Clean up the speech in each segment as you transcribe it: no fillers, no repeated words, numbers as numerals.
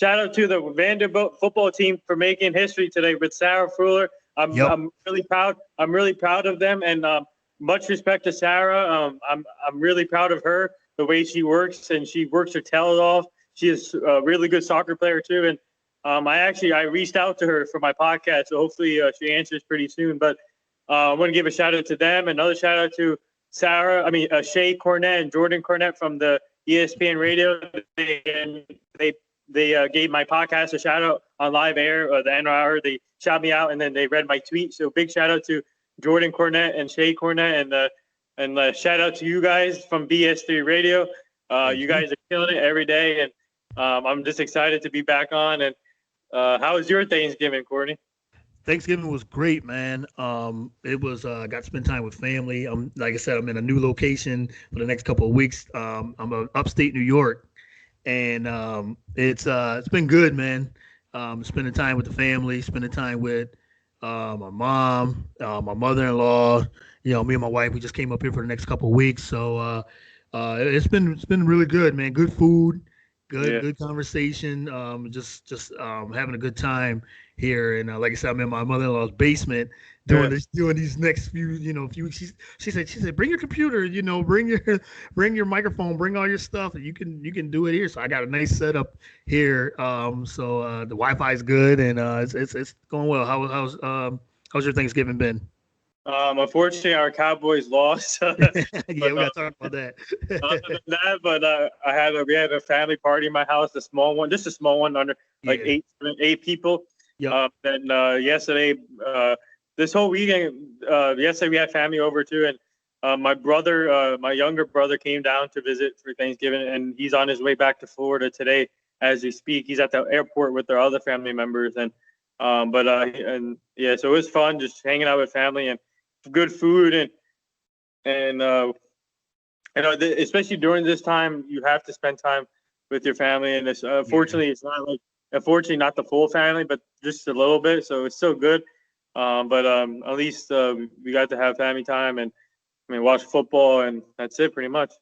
shout out to the Vanderbilt football team for making history today with Sarah Fuller. I'm really proud. I'm really proud of them, and much respect to Sarah. I'm really proud of her, the way she works, and she works her tail off. She is a really good soccer player too, and I reached out to her for my podcast, so hopefully she answers pretty soon. But I want to give a shout out to them. Another shout out to Shay Cornett and Jordan Cornett from the ESPN Radio. They gave my podcast a shout out on live air, the NR. They shout me out, and then they read my tweet. So big shout out to Jordan Cornett and Shay Cornett, and shout out to you guys from BS3 Radio. You guys are killing it every day, and I'm just excited to be back on. And how was your Thanksgiving, Courtney? Thanksgiving was great, man. It was got to spend time with family. Like I said, I'm in a new location for the next couple of weeks. I'm in upstate New York, and it's been good, man. Spending time with the family, spending time with my mom, my mother-in-law. Me and my wife. We just came up here for the next couple of weeks, so it's been really good, man. Good food, good conversation. Just having a good time here, and like I said, I'm in my mother-in-law's basement doing these next few weeks. She said bring your computer, bring your microphone, bring all your stuff, and you can do it here. So I got a nice setup here. So the Wi-Fi is good, and it's going well. How's your Thanksgiving been? Unfortunately, our Cowboys lost. We gotta talk about that. Other than that, but we had a family party in my house, just a small one under like eight people. Yep. And yesterday, this whole weekend, yesterday we had family over too, and my younger brother came down to visit for Thanksgiving, and he's on his way back to Florida today as we speak. He's at the airport with their other family members, so it was fun just hanging out with family and good food, and especially during this time, you have to spend time with your family, and it's unfortunately not the full family, but just a little bit, so it's still good. But at least we got to have family time and watch football, and that's it pretty much.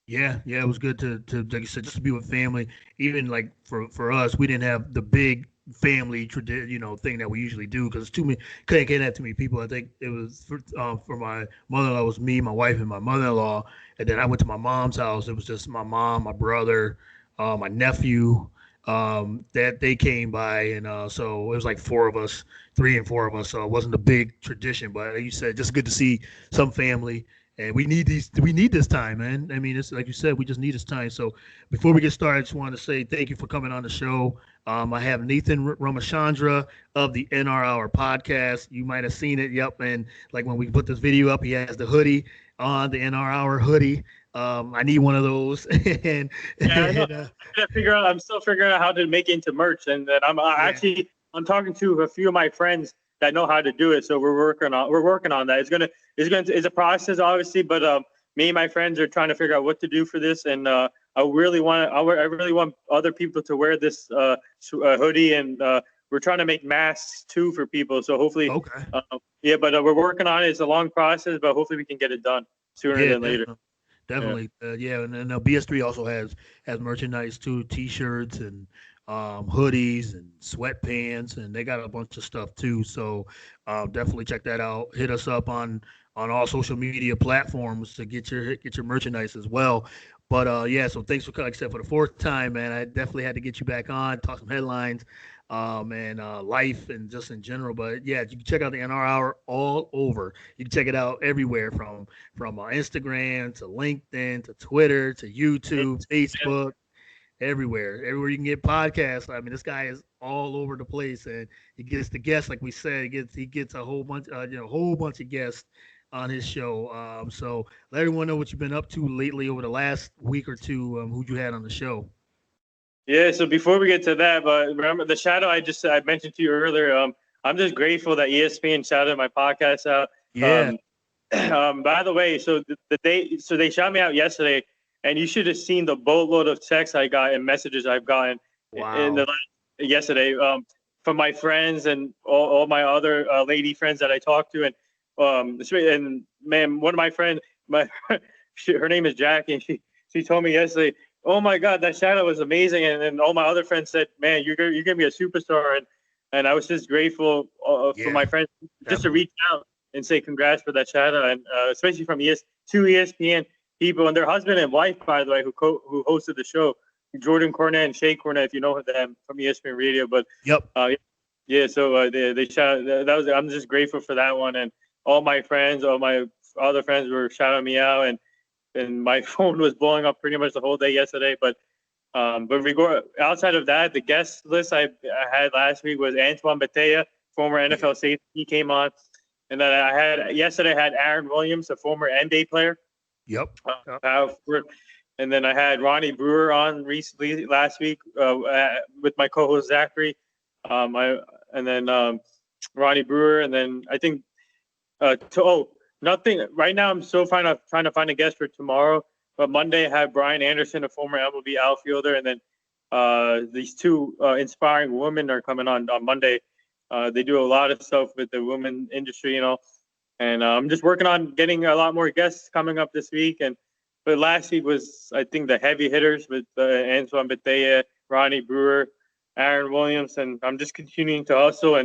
Yeah, it was good to like you said, just to be with family. Even like for us, we didn't have the big family thing that we usually do, because couldn't get that too many people. I think it was for my mother-in-law, it was me, my wife, and my mother-in-law, and then I went to my mom's house. It was just my mom, my brother, my nephew, that they came by, and so it was like 3 and 4 of us. So it wasn't a big tradition, but like you said, just good to see some family. And we need this time, man. It's like you said, we just need this time. So before we get started, I just want to say thank you for coming on the show. I have Nathan Ramachandra of the NR Hour podcast. You might have seen it. Yep. And like when we put this video up, he has the hoodie on, the NR Hour hoodie. I need one of those. And I'm still figuring out how to make it into merch. And then I'm talking to a few of my friends that know how to do it. So we're working on that. It's a process, obviously, but me and my friends are trying to figure out what to do for this, and I really want other people to wear this hoodie, and we're trying to make masks too for people. So hopefully, but we're working on it. It's a long process, but hopefully we can get it done sooner than later. Definitely, and then BS3 also has merchandise too, T-shirts and hoodies and sweatpants, and they got a bunch of stuff too. So definitely check that out. Hit us up on all social media platforms to get your merchandise as well. But so thanks for, like I said, for the 4th time, man. I definitely had to get you back on, talk some headlines, and life and just in general. But yeah, you can check out the NR Hour all over. You can check it out everywhere, from Instagram to LinkedIn to Twitter to YouTube, Facebook. Everywhere you can get podcasts. This guy is all over the place, and he gets the guests, like we said. He gets a whole bunch, of guests on his show. So let everyone know what you've been up to lately over the last week or two. Who you had on the show? Yeah. So before we get to that, but remember the shout out I mentioned to you earlier. I'm just grateful that ESPN shouted my podcast out. Yeah. By the way, so they shouted me out yesterday. And you should have seen the boatload of texts I got and messages I've gotten yesterday from my friends and all my other lady friends that I talked to. And man, one of my friends, her name is Jackie, and she told me yesterday, oh my God, that shout out was amazing. And all my other friends said, man, you're gonna be a superstar. And I was just grateful for my friends just to reach out and say congrats for that shout out, and especially from two ESPN people and their husband and wife, by the way, who hosted the show, Jordan Cornette and Shay Cornette, if you know them from ESPN Radio. But yeah, so they shout. I'm just grateful for that one, and all my friends, all my other friends were shouting me out, and my phone was blowing up pretty much the whole day yesterday. But we go outside of that, the guest list I had last week was Antoine Bethea, former NFL safety. He came on, and then I had Aaron Williams, a former NBA player. Yep. And then I had Ronnie Brewer on recently last week with my co-host Zachary. Ronnie Brewer, and then I think nothing right now. I'm still trying to find a guest for tomorrow. But Monday I have Brian Anderson, a former MLB outfielder, and then these two inspiring women are coming on Monday. They do a lot of stuff with the women industry, and I'm just working on getting a lot more guests coming up this week. But last week was, I think, the heavy hitters with Antoine Bethea, Ronnie Brewer, Aaron Williams, and I'm just continuing to hustle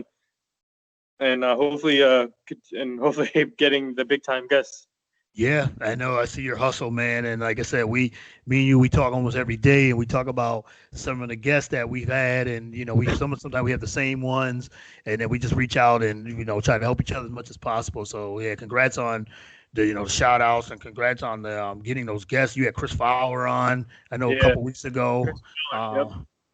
and hopefully getting the big time guests. Yeah, I know. I see your hustle, man. And like I said, me and you, we talk almost every day, and we talk about some of the guests that we've had, and sometimes we have the same ones, and then we just reach out and try to help each other as much as possible. So yeah, congrats on the shout outs, and congrats on the getting those guests. You had Chris Fowler on, I know, a couple weeks ago.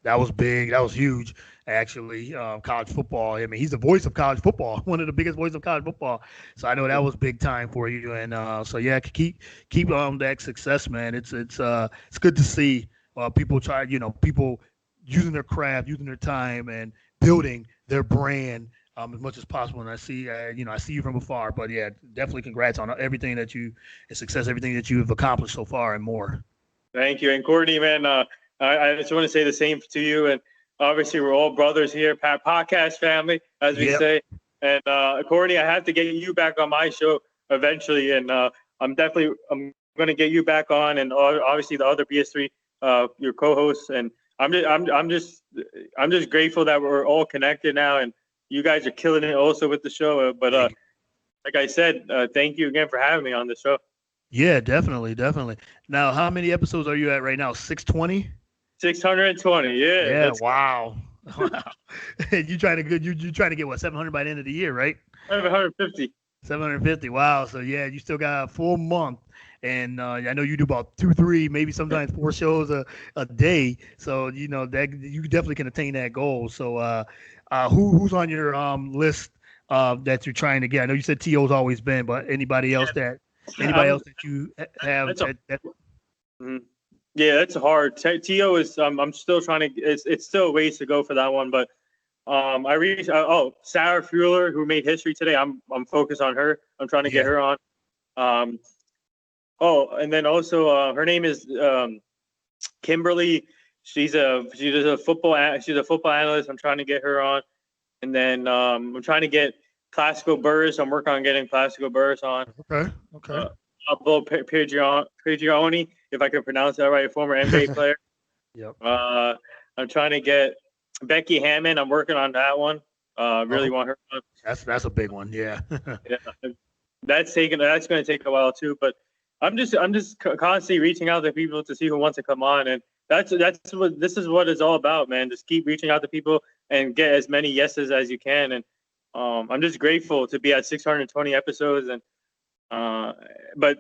That was big. That was huge, actually. College football. I mean, he's the voice of college football, one of the biggest voices of college football. So I know that was big time for you. And so yeah, keep that success, man. It's good to see people try. People using their craft, using their time, and building their brand as much as possible. And I see you from afar. But yeah, definitely congrats on everything everything that you've accomplished so far, and more. Thank you. And Courtney, man. I just want to say the same to you. And obviously, we're all brothers here, podcast family, as we say. And Courtney, I have to get you back on my show eventually. And I'm going to get you back on, and obviously the other BS3, your co-hosts. And I'm just grateful that we're all connected now, and you guys are killing it also with the show. But like I said, thank you again for having me on the show. Yeah, definitely. Now, how many episodes are you at right now? 620? 620, yeah. Yeah, wow. You trying to get what, 700 by the end of the year, right? 750. 750. Wow. So yeah, you still got a full month, and I know you do about 2, 3, maybe sometimes 4 shows a day. So that you definitely can attain that goal. So who's on your list that you're trying to get? I know you said T.O.'s always been, but anybody else that you have? Yeah, that's hard. T.O. is I'm still trying to. It's still a ways to go for that one, but I reached. Sarah Fuller, who made history today. I'm focused on her. I'm trying to get her on. And then also her name is Kimberly. She's a football analyst. I'm trying to get her on, and then I'm trying to get Plaxico Burress. I'm working on getting Plaxico Burress on. Okay. Pablo Prigioni, if I can pronounce that right, a former NBA player. Yep. I'm trying to get Becky Hammond. I'm working on that one. Really want her on. That's a big one. Yeah. Yeah. That's going to take a while too. But I'm just constantly reaching out to people to see who wants to come on, and this is what it's all about, man. Just keep reaching out to people and get as many yeses as you can. And I'm just grateful to be at 620 episodes, and but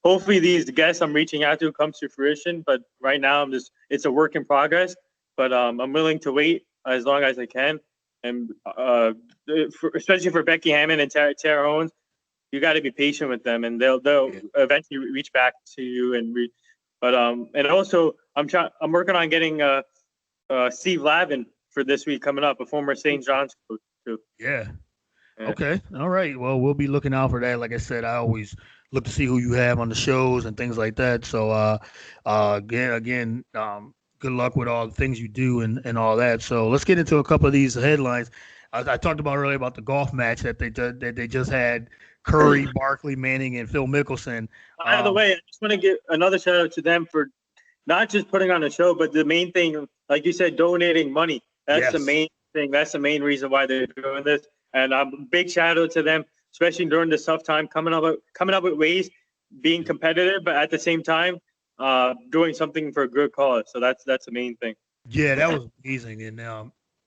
hopefully these guests I'm reaching out to comes to fruition. But right now it's a work in progress. But I'm willing to wait as long as I can. And especially for Becky Hammond and Tara Owens, you got to be patient with them, and they'll eventually reach back to you and also I'm working on getting Steve Lavin for this week coming up, a former St. John's coach too. Yeah. Okay. All right. Well, we'll be looking out for that. Like I said, I always look to see who you have on the shows and things like that. So again, good luck with all the things you do and all that. So let's get into a couple of these headlines. I talked about earlier about the golf match that they just had. Curry, Barkley, Manning, and Phil Mickelson. By the way, I just want to give another shout out to them for not just putting on a show, but the main thing, like you said, donating money. That's the main thing. That's the main reason why they're doing this. And big shout out to them, especially during this tough time, coming up with ways, being competitive, but at the same time, doing something for a good cause. So that's the main thing. Yeah, that was amazing. And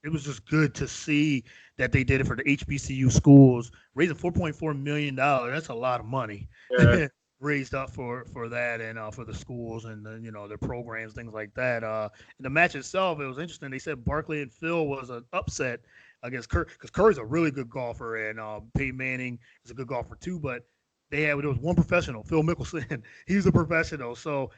it was just good to see that they did it for the HBCU schools, raising $4.4 million. That's a lot of money. Yeah. Raised up for that and for the schools and their programs, things like that. In the match itself, it was interesting. They said Barkley and Phil was an upset against Curry, because Curry's a really good golfer and Peyton Manning is a good golfer too. But there was one professional, Phil Mickelson. He's a professional. So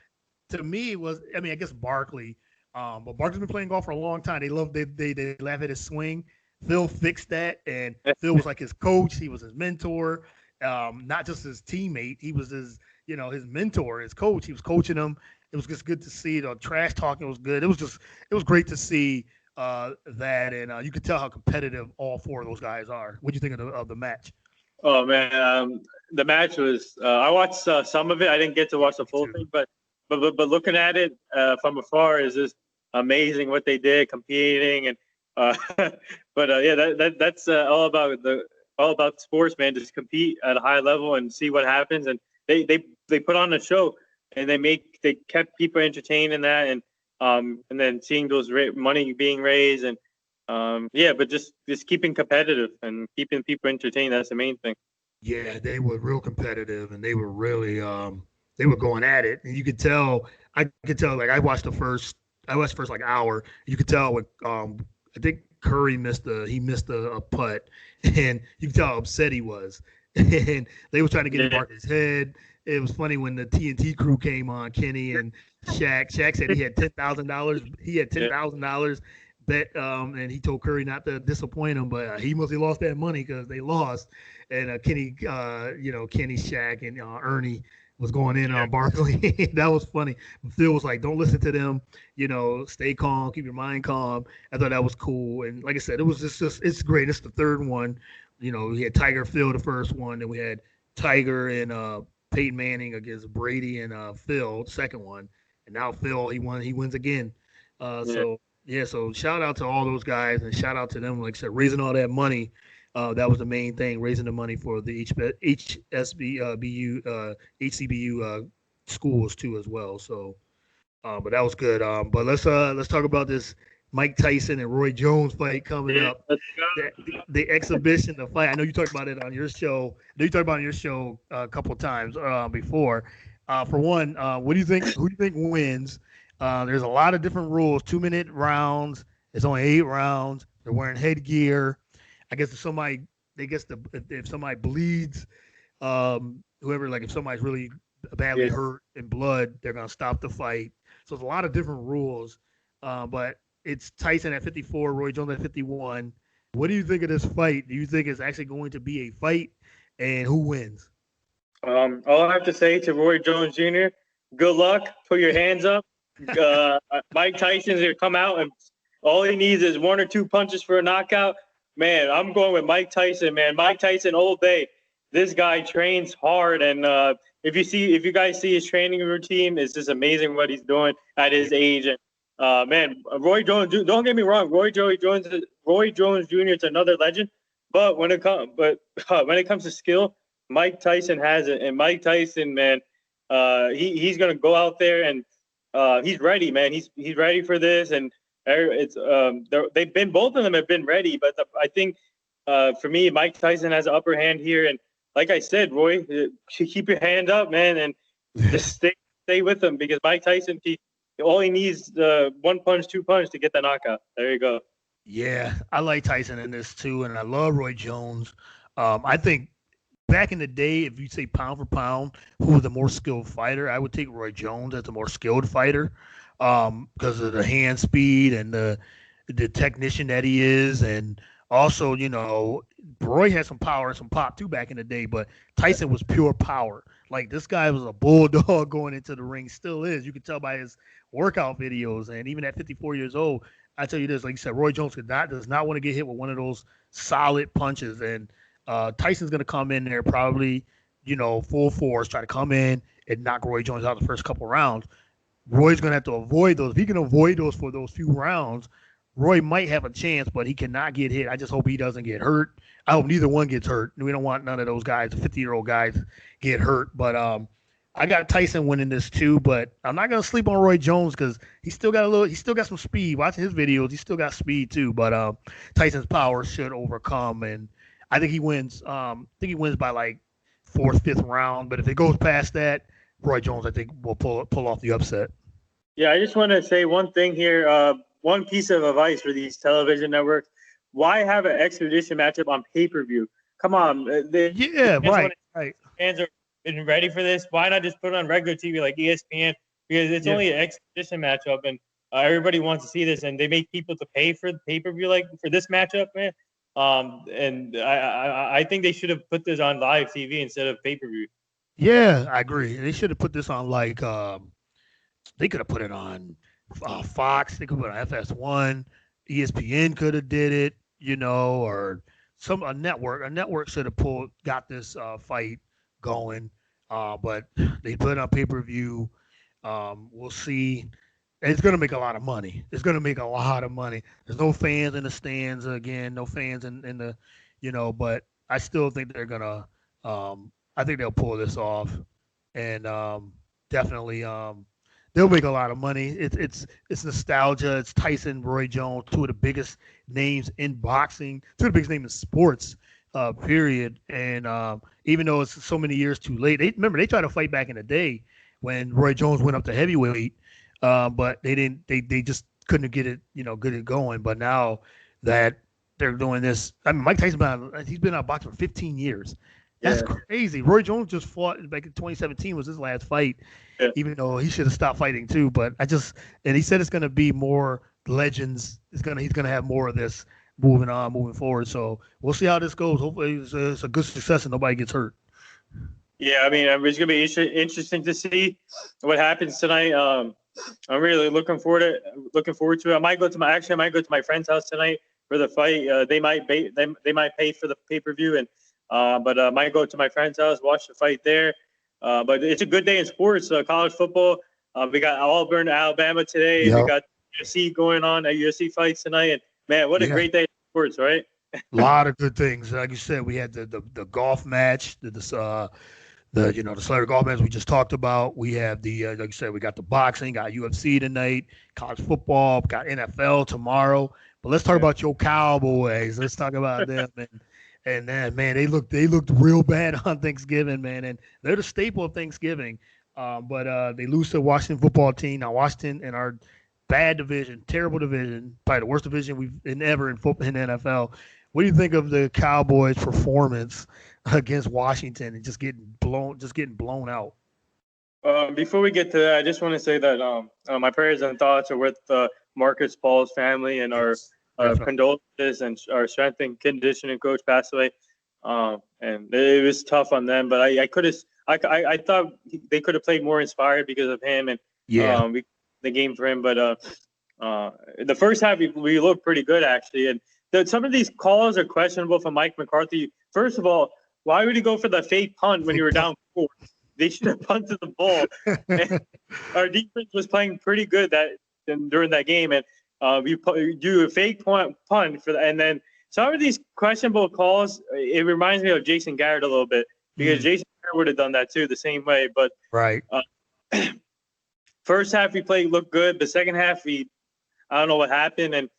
to me, it was, I guess Barkley. But Barkley's been playing golf for a long time. They laugh at his swing. Phil fixed that, and Phil was like his coach. He was his mentor. Not just his teammate, he was his mentor, his coach. He was coaching him. It was just good to see. The trash talking was good. It was great to see that, and you could tell how competitive all four of those guys are. What do you think of the match? Oh man, the match was. I watched some of it. I didn't get to watch the full thing, but looking at it from afar is just amazing what they did, competing and. That's all about sports, man. Just compete at a high level and see what happens. And they put on a show, and they kept people entertained in that, and then seeing those money being raised, and but just keeping competitive and keeping people entertained. That's the main thing. Yeah, they were real competitive, and they were really they were going at it, and you could tell. I could tell. Like I watched the first like hour. You could tell with I think Curry missed a putt, and you can tell how upset he was. And they were trying to get in Barkley's head. It was funny when the TNT crew came on, Kenny and Shaq. Shaq said he had $10,000. He had $10,000 bet, and he told Curry not to disappoint him, but he must have lost that money because they lost. And Kenny, Kenny, Shaq, and Ernie was going in on Barkley. That was funny. Phil was like, don't listen to them, stay calm, keep your mind calm. I thought that was cool. And like I said, it was just it's great. It's the third one. We had Tiger Phil the first one, and we had Tiger and Peyton Manning against Brady and Phil the second one. And now Phil, he wins again. So shout out to all those guys, and shout out to them, like I said, raising all that money. That was the main thing, raising the money for the HCBU schools too as well. So, but that was good. But let's talk about this Mike Tyson and Roy Jones fight coming up. The exhibition, the fight. I know you talked about it on your show. A couple of times before. For one, what do you think? Who do you think wins? There's a lot of different rules. 2-minute rounds. It's only 8 rounds. They're wearing headgear. I guess if somebody bleeds, whoever, like if somebody's really badly hurt in blood, they're gonna stop the fight. So there's a lot of different rules, but it's Tyson at 54, Roy Jones at 51. What do you think of this fight? Do you think it's actually going to be a fight, and who wins? All I have to say to Roy Jones Jr., good luck. Put your hands up. Mike Tyson's gonna come out, and all he needs is 1 or 2 punches for a knockout. Man, I'm going with Mike Tyson, man. Mike Tyson all day. This guy trains hard, and if you guys see his training routine, it's just amazing what he's doing at his age. And man, Roy Jones, don't get me wrong, Roy Jones Jr. is another legend. But when it comes to skill, Mike Tyson has it, and Mike Tyson, man, he's gonna go out there and he's ready, man. He's ready for this, and it's both of them have been ready, but I think for me, Mike Tyson has an upper hand here. And like I said, Roy, keep your hand up, man, and just stay with him, because Mike Tyson, all he needs 1 punch, 2 punch to get the knockout. There you go. Yeah, I like Tyson in this too, and I love Roy Jones. I think back in the day, if you say pound for pound, who was the more skilled fighter, I would take Roy Jones as the more skilled fighter. Because of the hand speed and the technician that he is. And also, Roy had some power and some pop too back in the day, but Tyson was pure power. Like, this guy was a bulldog going into the ring, still is. You can tell by his workout videos. And even at 54 years old, I tell you this, like you said, Roy Jones does not want to get hit with one of those solid punches. And Tyson's going to come in there probably, full force, try to come in and knock Roy Jones out the first couple rounds. Roy's going to have to avoid those. If he can avoid those for those few rounds, Roy might have a chance, but he cannot get hit. I just hope he doesn't get hurt. I hope neither one gets hurt. We don't want none of those guys, the 50-year-old guys, get hurt. But I got Tyson winning this too. But I'm not gonna sleep on Roy Jones because he's still got some speed. Watching his videos, he's still got speed too. But Tyson's power should overcome, and I think he wins. I think he wins by like 4th, 5th round. But if it goes past that, Roy Jones, I think, will pull off the upset. Yeah, I just want to say one thing here. One piece of advice for these television networks: why have an extradition matchup on pay-per-view? Come on, Right. Fans are ready for this. Why not just put it on regular TV like ESPN? Because it's only an extradition matchup, and everybody wants to see this, and they make people to pay for the pay-per-view like for this matchup, man. And I think they should have put this on live TV instead of pay-per-view. Yeah, I agree. They should have put this on like they could have put it on Fox. They could put it on FS1. ESPN could have did it, or a network. A network should have got this fight going. But they put it on pay-per-view. We'll see. It's going to make a lot of money. There's no fans in the stands again. No fans in the, but I still think they're going to, I think they'll pull this off, and definitely they'll make a lot of money. It's nostalgia. It's Tyson, Roy Jones, two of the biggest names in boxing, two of the biggest names in sports, period. And even though it's so many years too late, they tried to fight back in the day when Roy Jones went up to heavyweight, but they didn't. They just couldn't get it, get it going. But now that they're doing this, I mean, Mike Tyson he's been out boxing for 15 years. That's crazy. Roy Jones just fought back in 2017 was his last fight, even though he should have stopped fighting too. But and he said it's going to be more legends. He's going to have more of this moving forward. So we'll see how this goes. Hopefully it's a good success and nobody gets hurt. Yeah, I mean, it's going to be interesting to see what happens tonight. I'm really looking forward to it. I might go to my friend's house tonight for the fight. They might pay for the pay-per-view and. But I might go to my friend's house, watch the fight there. But it's a good day in sports, college football. We got Auburn, Alabama today. Yep. We got UFC going on, UFC fights tonight. And, man, what a great day in sports, right? A lot of good things. Like you said, we had the golf match, the celebrity golf match we just talked about. We have like you said, we got the boxing, got UFC tonight, college football, got NFL tomorrow. But let's talk about your Cowboys. Let's talk about them. And then, man, they looked real bad on Thanksgiving, man. And they're the staple of Thanksgiving. But they lose to the Washington football team. Now, Washington in our bad division, terrible division, probably the worst division we've ever in the NFL. What do you think of the Cowboys' performance against Washington and just getting blown out? Before we get to that, I just want to say that my prayers and thoughts are with Marcus Paul's family and our condolences, and our strength and conditioning coach passed away. And it was tough on them, but I thought they could have played more inspired because of him, and the game for him. But the first half we looked pretty good actually, and some of these calls are questionable from Mike McCarthy. First of all, why would he go for the fake punt when you were down 4? They should have punted the ball. Our defense was playing pretty good during that game, and you do a fake punt for that, and then some of these questionable calls. It reminds me of Jason Garrett a little bit because Jason Garrett would have done that too, the same way. But first half we looked good, but second half I don't know what happened. And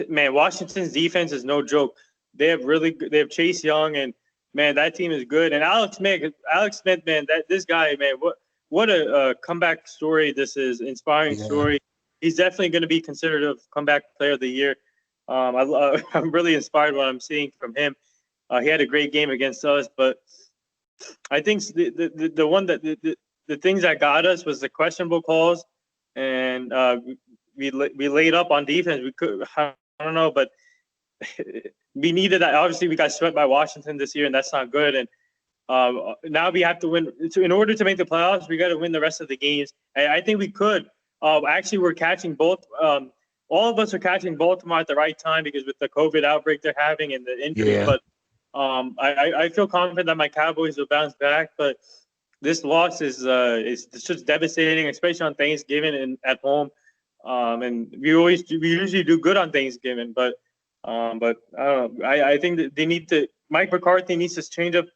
man, Washington's defense is no joke. They have Chase Young, and man, that team is good. And Alex Smith, man, this guy, man, what a comeback story this is, inspiring story. He's definitely going to be considered a comeback player of the year. I'm really inspired what I'm seeing from him. He had a great game against us, but I think the things that got us was the questionable calls, and we laid up on defense. I don't know, but we needed that. Obviously, we got swept by Washington this year, and that's not good. And now we have to win. In order to make the playoffs, we got to win the rest of the games. And I think we could. Actually, we're catching both. All of us are catching Baltimore at the right time because with the COVID outbreak they're having and the injury. But I feel confident that my Cowboys will bounce back. But this loss is it's just devastating, especially on Thanksgiving and at home. And we usually do good on Thanksgiving, but I don't know. I think that they need to. Mike McCarthy needs to change up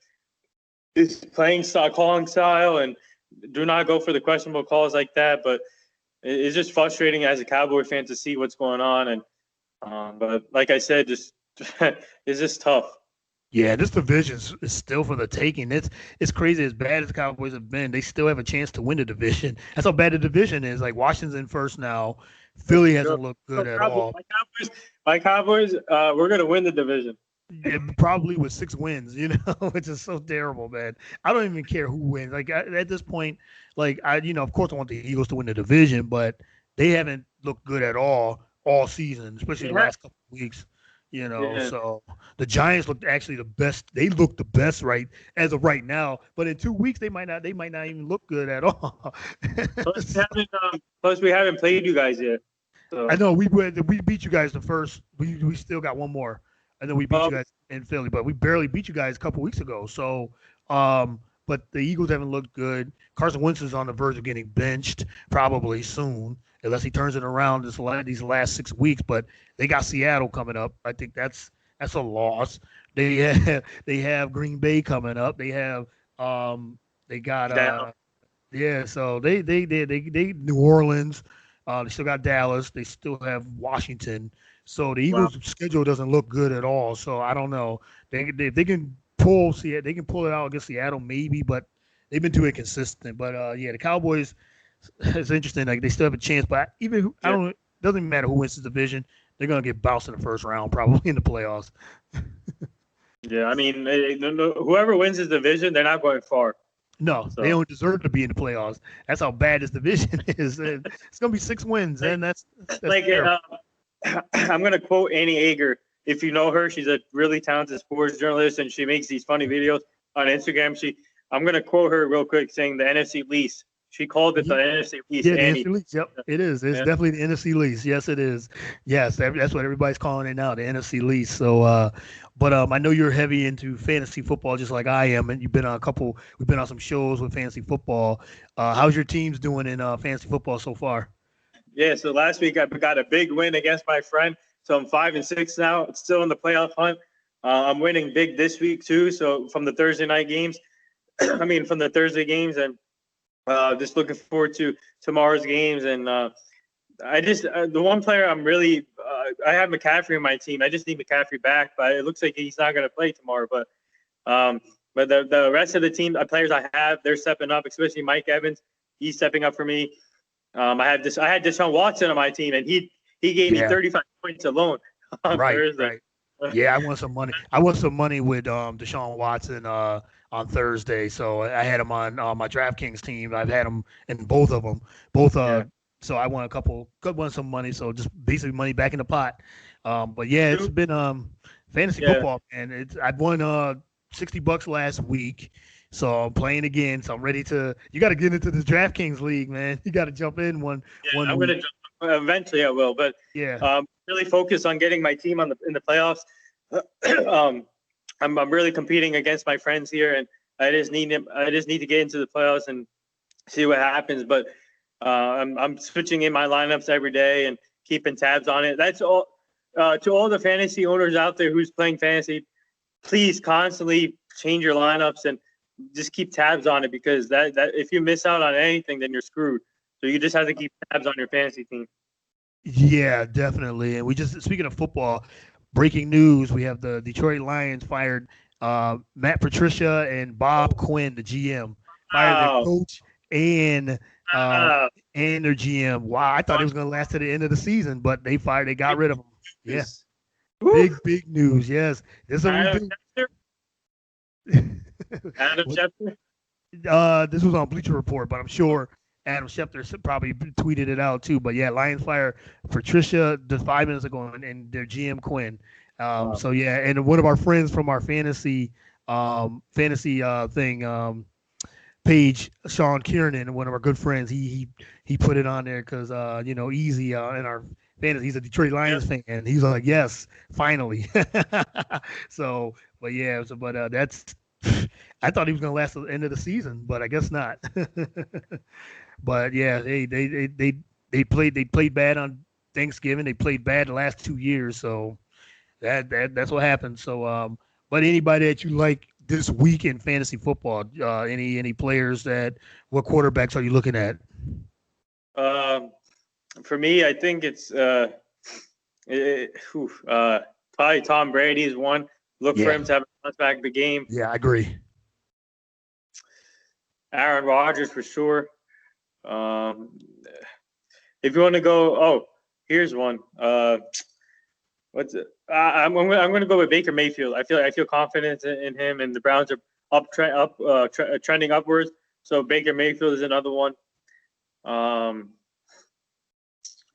his playing style, calling style, and do not go for the questionable calls like that. But it's just frustrating as a Cowboy fan to see what's going on. And but like I said, just it's just tough. Yeah, this division is still for the taking. It's crazy. As bad as the Cowboys have been, they still have a chance to win the division. That's how bad the division is. Like Washington first now. Philly hasn't looked good at all. My Cowboys, we're gonna win the division. Probably with 6 wins, which is so terrible, man. I don't even care who wins. Like at this point, like of course I want the Eagles to win the division, but they haven't looked good at all season, especially the last couple of weeks. So the Giants looked actually the best. They look the best right as of right now. But in 2 weeks, they might not even look good at all. Plus, we haven't played you guys yet. So. I know we beat you guys the first. We still got one more. I know we beat you guys in Philly, but we barely beat you guys a couple weeks ago. So, but the Eagles haven't looked good. Carson Wentz is on the verge of getting benched probably soon, unless he turns it around these last 6 weeks. But they got Seattle coming up. I think that's a loss. They have Green Bay coming up. They have they got So they New Orleans. They still got Dallas. They still have Washington. So the Eagles' schedule doesn't look good at all. So I don't know. They can pull Seattle. They can pull it out against Seattle maybe, but they've been too inconsistent. But the Cowboys. It's interesting. Like they still have a chance, but it doesn't matter who wins the division. They're gonna get bounced in the first round, probably in the playoffs. Yeah, I mean, whoever wins this division, they're not going far. No, they don't deserve to be in the playoffs. That's how bad this division is. It's gonna be 6 wins, and that's like I'm gonna quote Annie Ager. If you know her, she's a really talented sports journalist, and she makes these funny videos on Instagram. I'm gonna quote her real quick, saying the NFC least. She called it the NFC least. Yeah, the NFC least. Yep, it is. It's definitely the NFC least. Yes, it is. Yes, that's what everybody's calling it now, the NFC least. So, but I know you're heavy into fantasy football, just like I am, and we've been on some shows with fantasy football. How's your teams doing in fantasy football so far? Yeah, so last week I got a big win against my friend. So I'm 5-6 now. It's still in the playoff hunt. I'm winning big this week too. So from the Thursday night games, from the Thursday games, and just looking forward to tomorrow's games. And the one player I'm really I have McCaffrey in my team. I just need McCaffrey back, but it looks like he's not going to play tomorrow. But the rest of the team, the players I have, they're stepping up, especially Mike Evans. He's stepping up for me. I had Deshaun Watson on my team, and he gave me 35 points alone on Thursday. Right. Yeah, I won some money. I won some money with Deshaun Watson on Thursday. So I had him on my DraftKings team. I've had him in both of them. So I won won some money. So just basically money back in the pot. But yeah, it's been fantasy football, man. I've won $60 last week. So I'm playing again. So I'm ready to. You got to get into this DraftKings league, man. You got to jump in one. I'm going to jump. Eventually, I will. But really focus on getting my team in the playoffs. I'm really competing against my friends here, and I just need to get into the playoffs and see what happens. But I'm switching in my lineups every day and keeping tabs on it. That's all. To all the fantasy owners out there who's playing fantasy, please constantly change your lineups and just keep tabs on it, because that if you miss out on anything, then you're screwed. So you just have to keep tabs on your fantasy team. Yeah, definitely. And speaking of football, breaking news: we have the Detroit Lions fired Matt Patricia and Bob Quinn, the GM, fired their coach and their GM. Wow, I thought it was going to last to the end of the season, but they got rid of them. Yes, big news. Yes, this is Adam Schefter. This was on Bleacher Report, but I'm sure Adam Schefter probably tweeted it out too. But yeah, Lions fire Patricia just 5 minutes ago, and their GM Quinn. So yeah, and one of our friends from our fantasy thing page, Sean Kiernan, one of our good friends, he put it on there because Easy in our fantasy, he's a Detroit Lions fan, and he's like, yes, finally. So, but yeah, that's I thought he was going to last to the end of the season, but I guess not. But yeah, they played bad on Thanksgiving. They played bad the last 2 years, so that's what happened. So but anybody that you like this week in fantasy football, any players what quarterbacks are you looking at? For me, I think it's probably Tom Brady's one. Look for him to have a bounce back the game. Yeah, I agree. Aaron Rodgers for sure. If you want to go, here's one. What's it? I'm going to go with Baker Mayfield. I feel confident in him, and the Browns are trending upwards. So Baker Mayfield is another one.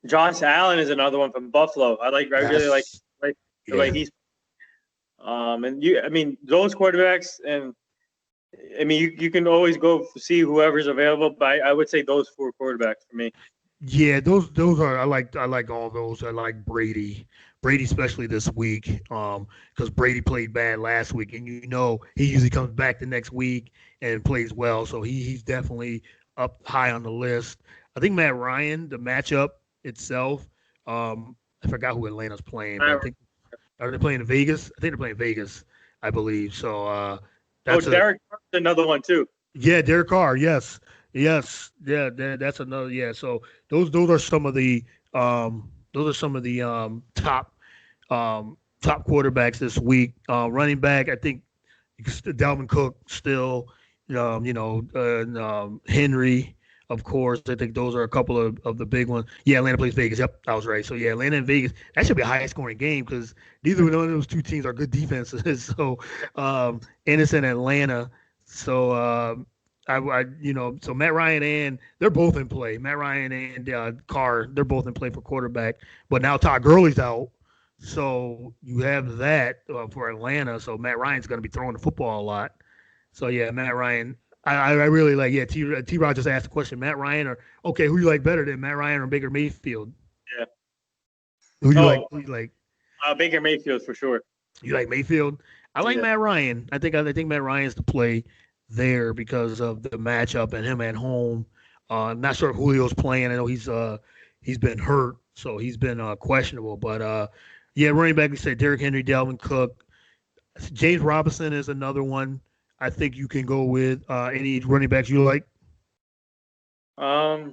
Josh Allen is another one from Buffalo. I really like the way he's. Those quarterbacks, and you can always go see whoever's available, but I would say those 4 quarterbacks for me. Yeah, those are I like all those. I like Brady, especially this week, because Brady played bad last week, and he usually comes back the next week and plays well, so he's definitely up high on the list. I think Matt Ryan, the matchup itself, I forgot who Atlanta's playing, but I think are they playing in Vegas? I think they're playing Vegas, I believe. So Derek Carr's another one too. Yeah, Derek Carr. Yes. Yeah, that's another. Yeah, so those are some of the top quarterbacks this week. Running back, I think Dalvin Cook still, Henry, of course. I think those are a couple of the big ones. Yeah, Atlanta plays Vegas. Yep, I was right. So yeah, Atlanta and Vegas. That should be a high scoring game because neither one of those two teams are good defenses. So Innocent Atlanta. So so Matt Ryan they're both in play. Matt Ryan and Carr, they're both in play for quarterback. But now Todd Gurley's out, so you have that for Atlanta. So Matt Ryan's going to be throwing the football a lot. So yeah, Matt Ryan, I really like. Yeah, T. Rod just asked the question. Matt Ryan who you like better than Matt Ryan or Baker Mayfield? Yeah. Who you like? Baker Mayfield for sure. You like Mayfield? I like Matt Ryan. I think Matt Ryan's the play there because of the matchup and him at home. I'm not sure if Julio's playing. I know he's been hurt, so he's been questionable. But running back, we said Derrick Henry, Dalvin Cook. James Robinson is another one I think you can go with. Any running backs you like? I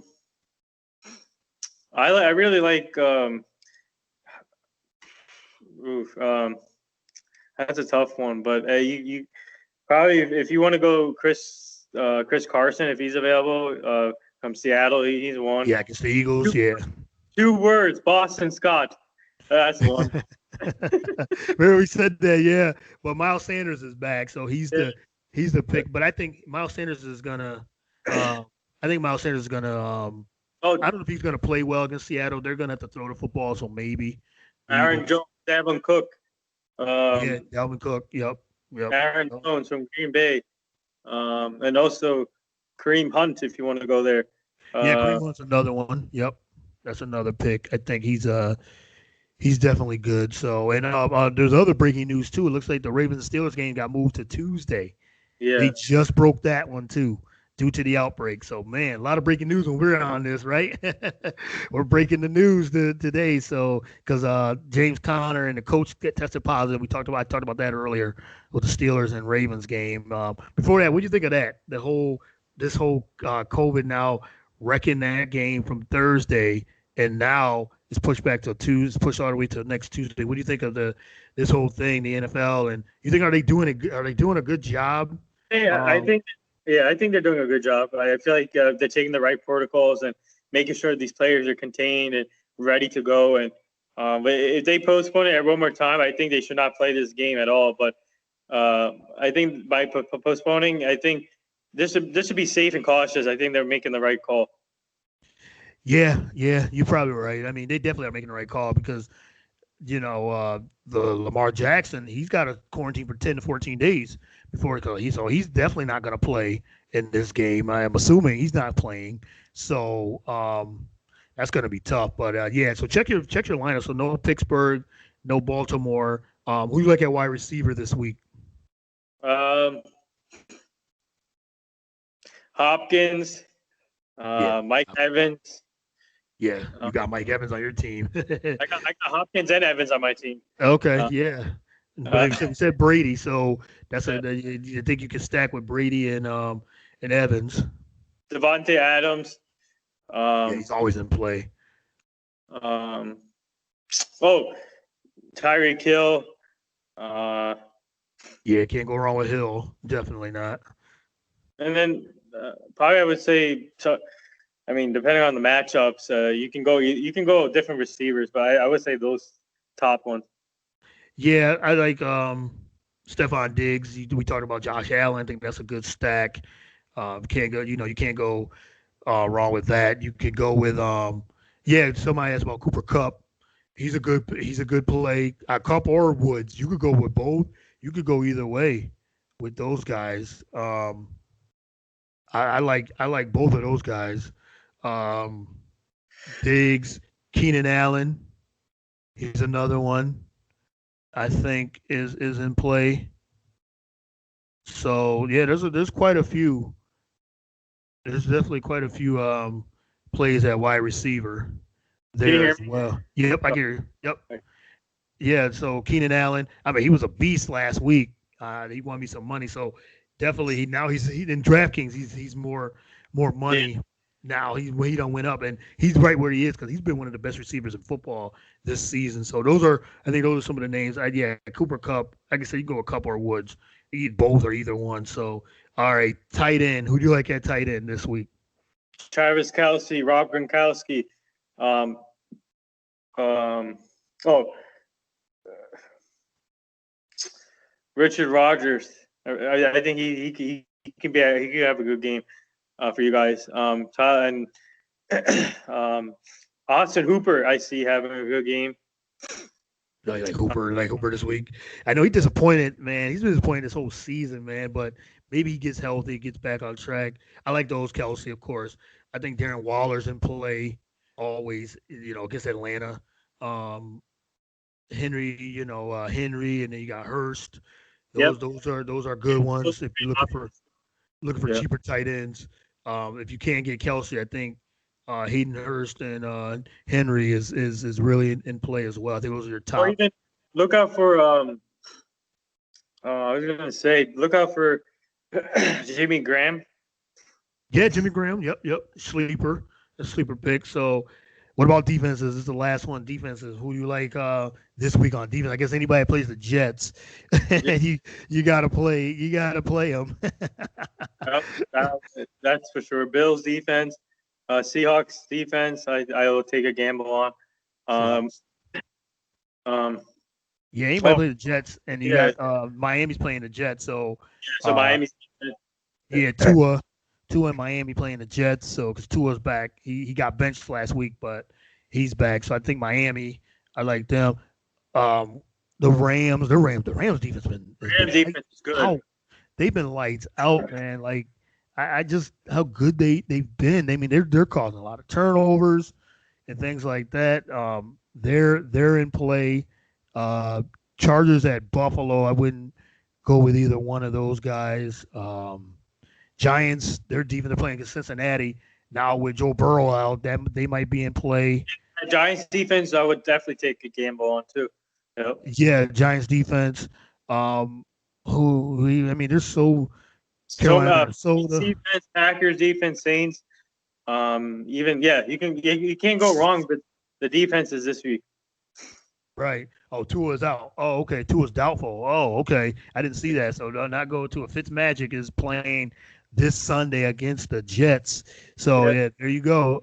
really like that's a tough one, but you probably, if you want to go Chris Carson, if he's available, from Seattle, he's one. Yeah, against the Eagles, 2 words, Boston Scott. That's one. Remember we said that, yeah. But Miles Sanders is back, so he's the pick. But I think Miles Sanders is gonna. I don't know if he's gonna play well against Seattle. They're gonna have to throw the football, so maybe. Aaron Jones, Dalvin Cook. Dalvin Cook. Yep. Aaron Jones from Green Bay, and also Kareem Hunt if you want to go there. Kareem Hunt's another one. Yep, that's another pick. I think he's definitely good. So, and there's other breaking news too. It looks like the Ravens Steelers game got moved to Tuesday. Yeah, they just broke that one too, due to the outbreak. So, man, a lot of breaking news when we're on this, right? We're breaking the news today. So, because James Conner and the coach tested positive. I talked about that earlier with the Steelers and Ravens game. Before that, what do you think of that? This whole COVID now wrecking that game from Thursday, and now it's pushed back to Tuesday. It's pushed all the way to next Tuesday. What do you think of this whole thing, the NFL? And you think are they doing a good job? Yeah, I think they're doing a good job. I feel like they're taking the right protocols and making sure these players are contained and ready to go. And but if they postpone it one more time, I think they should not play this game at all. But I think by postponing, I think this should be safe and cautious. I think they're making the right call. Yeah, you're probably right. I mean, they definitely are making the right call because, the Lamar Jackson, he's got to quarantine for 10 to 14 days before he's definitely not going to play in this game. I am assuming he's not playing, so that's going to be tough. But so check your lineup. So no Pittsburgh, no Baltimore. Who you like at wide receiver this week? Hopkins, Mike Evans. Yeah, you got Mike Evans on your team. I got Hopkins and Evans on my team. Okay, yeah. But you said Brady, so that's you think you can stack with Brady and Evans. Devontae Adams. Yeah, he's always in play. Tyreek Hill. Yeah, can't go wrong with Hill. Definitely not. And then probably I would say, depending on the matchups, you can go different receivers, but I would say those top ones. Yeah, I like Stephon Diggs. We talked about Josh Allen. I think that's a good stack. You can't go wrong with that. You could go with somebody asked about Cooper Kupp. He's a good play. Kupp or Woods. You could go with both. You could go either way with those guys. I like both of those guys. Diggs, Keenan Allen. He's another one I think is in play. So yeah, there's quite a few. There's definitely quite a few plays at wide receiver there as well. Yep, I hear you. Yep. Yeah, so Keenan Allen, he was a beast last week. He won me some money, so definitely he's in DraftKings. He's more money now. He done went up, and he's right where he is because he's been one of the best receivers in football this season. So I think those are some of the names. Cooper Kupp. Like I said, you go with Kupp or Woods. You eat both or either one. So all right, tight end. Who do you like at tight end this week? Travis Kelce, Rob Gronkowski. Richard Rodgers. I think he can have a good game for you guys. And Austin Hooper, I see having a good game. Like Hooper this week. I know he disappointed, man. He's been disappointed this whole season, man. But maybe he gets healthy, gets back on track. I like those Kelce, of course. I think Darren Waller's in play always. Against Atlanta. Henry, Henry, and then you got Hurst. Those are good ones if you're looking for cheaper tight ends. If you can't get Kelce, I think Hayden Hurst and Henry is really in play as well. I think those are your top. Or even look out for I was gonna say look out for Jimmy Graham. Yeah, Jimmy Graham. Yep. A sleeper pick. So what about defenses? This is the last one. Defenses. Who do you like this week on defense? I guess anybody that plays the Jets, you gotta play. You gotta play them. That's for sure. Bills defense, Seahawks defense. I will take a gamble on. Anybody play the Jets, and you got Miami's playing the Jets. So Miami's. Yeah, Tua in Miami playing the Jets, so because Tua's back, he got benched last week, but he's back. So I think Miami, I like them. The Rams defense is good. They've been lights out, man. Like I just how good they've been. I mean, they're causing a lot of turnovers and things like that. They're in play. Chargers at Buffalo, I wouldn't go with either one of those guys. Giants, their defense, they're playing against Cincinnati. Now with Joe Burrow out, they might be in play. Giants defense, I would definitely take a gamble on too. Yep. Yeah, Giants defense. There's so defense, Packers defense, Saints. You can't go wrong with the defenses this week. Right. Oh, Tua's out. Oh, okay. Tua's doubtful. Oh, okay. I didn't see that. So do not go to a Fitzmagic is playing this Sunday against the Jets. So there you go.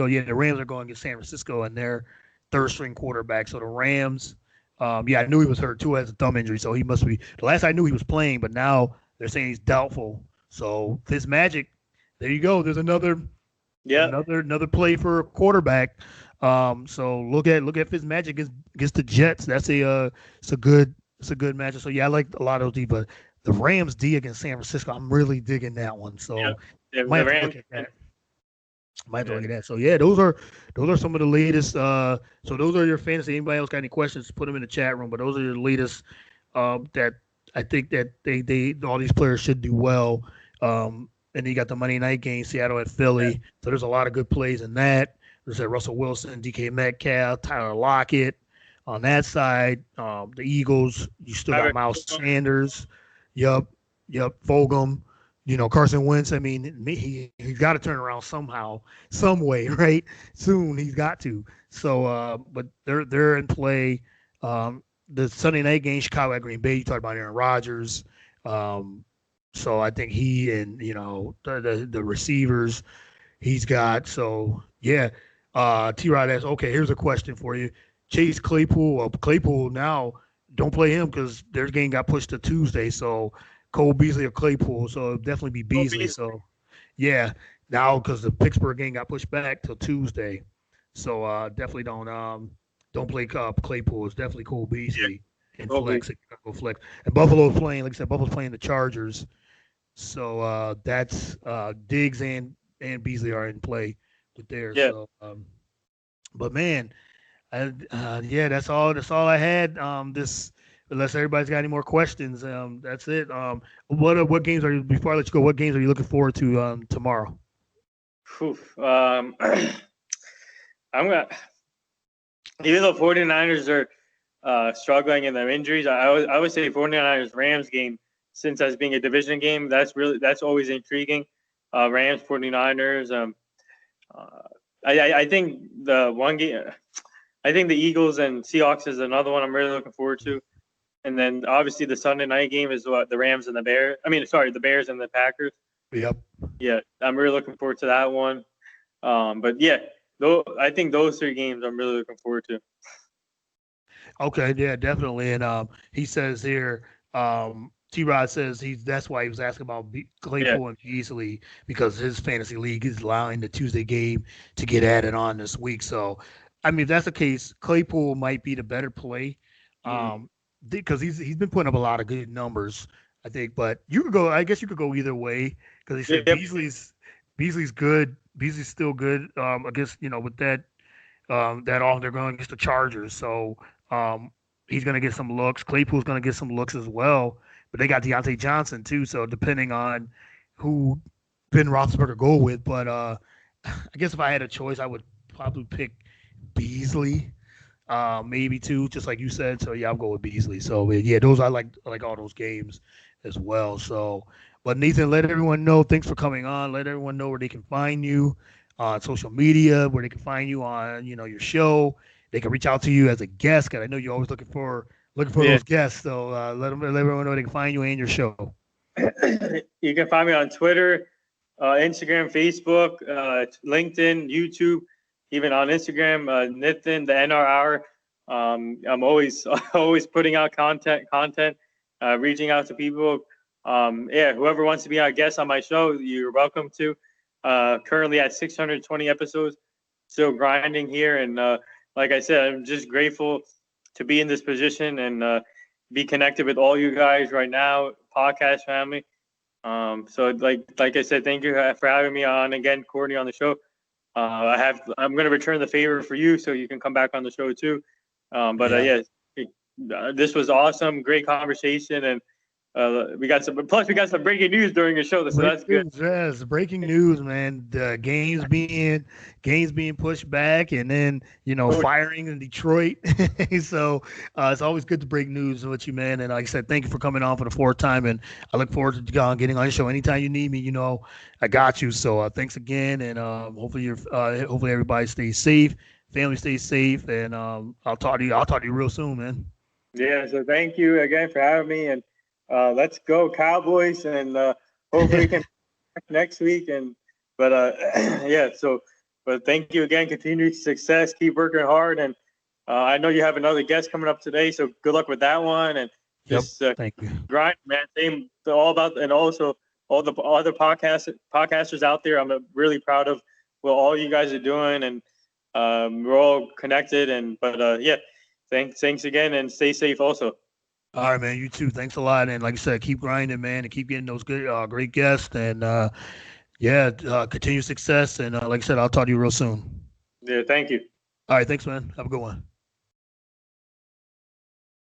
Yeah, the Rams are going against San Francisco and their third string quarterback. So the Rams, I knew he was hurt. Tua has a thumb injury, so he must be. The last I knew he was playing, but now they're saying he's doubtful. So Fitzmagic, there you go. There's another play for a quarterback. So look at Fitzmagic against the Jets. That's it's a good matchup. So I like a lot of those D, but the Rams D against San Francisco, I'm really digging that one. So might have to look at that. So those are some of the latest. So those are your fantasy. Anybody else got any questions? Put them in the chat room. But those are your latest. That I think that they all these players should do well. And And then you got the Monday night game, Seattle at Philly. Yeah. So there's a lot of good plays in that. There's Russell Wilson, DK Metcalf, Tyler Lockett. On that side, the Eagles, you still got Miles Sanders. Yup. Fulgham. Carson Wentz. I mean, he's got to turn around somehow, some way, right? Soon he's got to. So, but they're in play. The Sunday night game, Chicago at Green Bay. You talked about Aaron Rodgers. So I think he and the receivers he's got. So yeah. T-Rod asks, okay, here's a question for you. Chase Claypool. Well, Claypool now don't play him because their game got pushed to Tuesday. So Cole Beasley or Claypool. So it'll definitely be Beasley. So yeah, now because the Pittsburgh game got pushed back till Tuesday. So definitely don't play Claypool. It's definitely Cole Beasley and flex. Go flex. And Buffalo's playing, like I said, Buffalo's playing the Chargers. So that's Diggs and Beasley are in play with there. Yeah. So, but man, that's all I had. This, unless everybody's got any more questions, that's it. What games are you? Before I let you go, what games are you looking forward to tomorrow? I'm gonna. Even though 49ers are struggling in their injuries, I would say 49ers Rams game, since that's being a division game, that's always intriguing. Rams 49ers. I think the one game, I think the Eagles and Seahawks is another one I'm really looking forward to. And then obviously the Sunday night game is the Rams and the Bears. The Bears and the Packers. Yep. Yeah, I'm really looking forward to that one. But yeah, I think those three games I'm really looking forward to. Okay, yeah, definitely. And he says here, T-Rod says that's why he was asking about Claypool and Beasley, because his fantasy league is allowing the Tuesday game to get added on this week. So, I mean, if that's the case, Claypool might be the better play, because he's been putting up a lot of good numbers, I think. But I guess you could go either way, because he said Beasley's good. Beasley's still good against with that they're going against the Chargers. So he's going to get some looks. Claypool's going to get some looks as well. But they got Deontay Johnson too, so depending on who Ben Roethlisberger go with. But I guess if I had a choice, I would probably pick Beasley, maybe too, just like you said. So yeah, I'll go with Beasley. So yeah, those I like all those games as well. So, but Nathan, let everyone know. Thanks for coming on. Let everyone know where they can find you on social media, where they can find you on your show. They can reach out to you as a guest, because I know you're always looking for those guests. So let everyone know they can find you and your show. You can find me on Twitter, Instagram, Facebook, LinkedIn, YouTube, even on Instagram, Nathan, the NR Hour. I'm always putting out content, reaching out to people. Whoever wants to be our guest on my show, you're welcome to. Currently at 620 episodes, still grinding here. And like I said, I'm just grateful to be in this position and be connected with all you guys right now, podcast family. So like I said, thank you for having me on again, Courtney, on the show. I'm going to return the favor for you, so you can come back on the show too. This was awesome, great conversation, and we got some breaking news during the show, so that's good. Yes, breaking news, man. The games being pushed back, and then firing in Detroit. So it's always good to break news with you, man. And like I said, thank you for coming on for the fourth time, and I look forward to getting on the show anytime you need me. I got you. So thanks again, and hopefully everybody stays safe, family stays safe, and I'll talk to you real soon, man. Yeah. So thank you again for having me, and let's go Cowboys, and hopefully we can next week. But thank you again. Continued success. Keep working hard, and I know you have another guest coming up today, so good luck with that one. And just thank you. Grind, man. Same all about, and also all the other podcasters out there. I'm really proud of what all you guys are doing, and we're all connected. Thanks again, and stay safe also. All right, man. You too. Thanks a lot. And like I said, keep grinding, man, and keep getting those good, great guests. And continue success. And like I said, I'll talk to you real soon. Yeah, thank you. All right. Thanks, man. Have a good one.